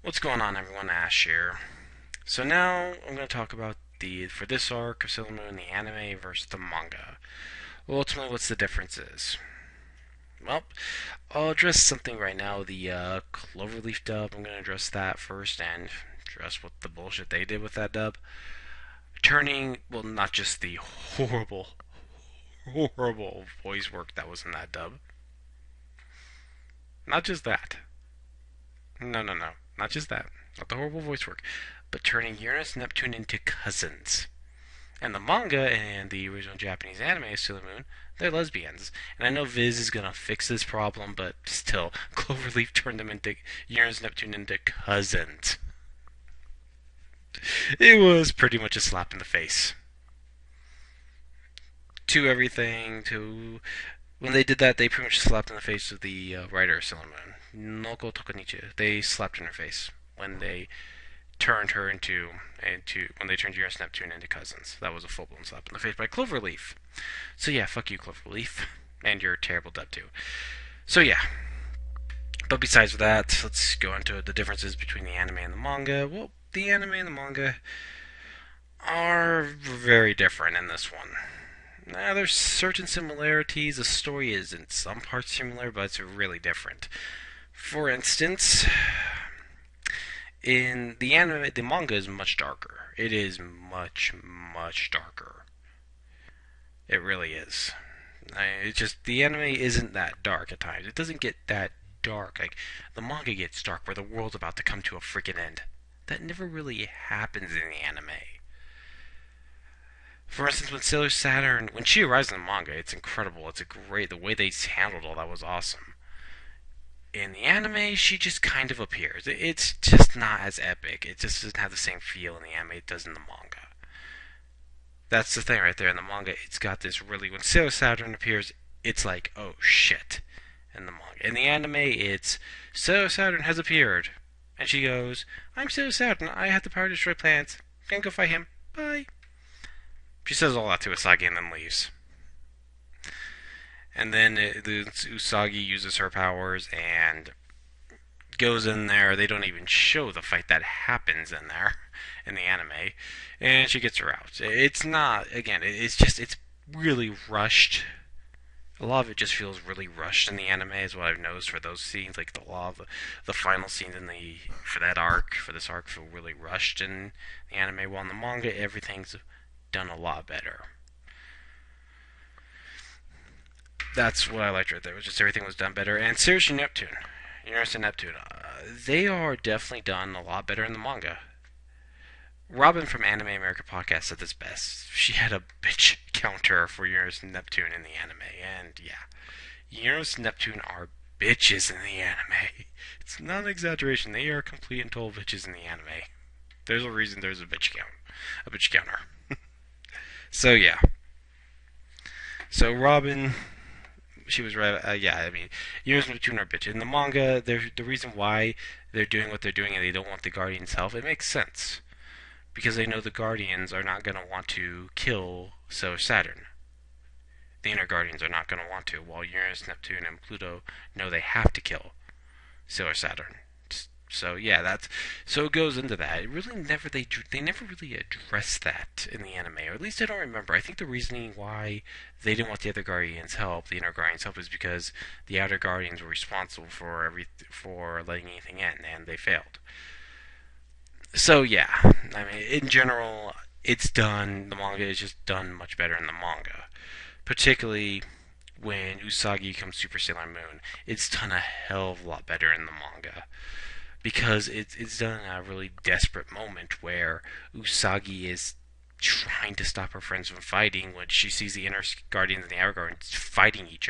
What's going on, everyone? Ash here. So now I'm going to talk about for this arc of Sailor Moon, the anime versus the manga. Well, ultimately, what's the differences? Well, I'll address something right now. The Cloverleaf dub. I'm going to address that first and address what the bullshit they did with that dub. Turning, well, not just the horrible, horrible voice work that was in that dub. Not just that. No, no, no. Not just that. Not the horrible voice work. But turning Uranus and Neptune into cousins. And the manga and the original Japanese anime, Sailor Moon, they're lesbians. And I know Viz is gonna fix this problem, but still, Cloverleaf turned them into Uranus and Neptune into cousins. It was pretty much a slap in the face. To everything, to when they did that, they pretty much slapped in the face of the writer of Sailor Moon, Noko Takanichi. They slapped in her face when they turned her into when they turned Uranus and Neptune into cousins. That was a full blown slap in the face by Cloverleaf. So yeah, fuck you, Cloverleaf, and your terrible dub too. So yeah. But besides that, let's go into the differences between the anime and the manga. Well, the anime and the manga are very different in this one. Now, there's certain similarities. The story is in some parts similar, but it's really different. For instance, in the anime, the manga is much darker. It is much, much darker. It really is. It's just the anime isn't that dark at times. It doesn't get that dark. Like the manga gets dark where the world's about to come to a freaking end. That never really happens in the anime. For instance, when Sailor Saturn, when she arrives in the manga, it's incredible. It's a great. The way they handled all that was awesome. In the anime, she just kind of appears. It's just not as epic. It just doesn't have the same feel in the anime it does in the manga. That's the thing right there. In the manga, it's got this really. When Sailor Saturn appears, it's like, oh shit. In the manga. In the anime, it's Sailor Saturn has appeared. And she goes, I'm Sailor Saturn. I have the power to destroy planets. Gonna go fight him. Bye. She says all that to Usagi and then leaves. And then the Usagi uses her powers and goes in there. They don't even show the fight that happens in there in the anime, and she gets her out. It's not again. It's really rushed. A lot of it just feels really rushed in the anime, is what I've noticed for those scenes. Like a lot of the final scenes in the for this arc, feel really rushed in the anime. While in the manga, everything's done a lot better. That's what I liked right there. It was just everything was done better. And Sirius and Neptune, Uranus and Neptune, they are definitely done a lot better in the manga. Robin from Anime America Podcast said this best. She had a bitch counter for Uranus and Neptune in the anime, and yeah, Uranus and Neptune are bitches in the anime. It's not an exaggeration. They are complete and total bitches in the anime. There's a reason there's a bitch counter. So yeah. So Robin, she was right. Yeah, I mean, Uranus and Neptune are bitches. In the manga, the reason why they're doing what they're doing and they don't want the Guardians' help, it makes sense. Because they know the Guardians are not going to want to kill Saturn. The inner Guardians are not going to want to, while Uranus, Neptune, and Pluto know they have to kill Saturn. So yeah, so it goes into that. It really never they never really addressed that in the anime, or at least I don't remember. I think the reasoning why they didn't want the other Guardians' help, the inner Guardians' help, is because the outer Guardians were responsible for letting anything in, and they failed. So yeah, I mean, in general, it's done. The manga is just done much better in the manga, particularly when Usagi becomes Super Sailor Moon. It's done a hell of a lot better in the manga because it's done in a really desperate moment where Usagi is trying to stop her friends from fighting when she sees the inner guardians and the outer guardians fighting each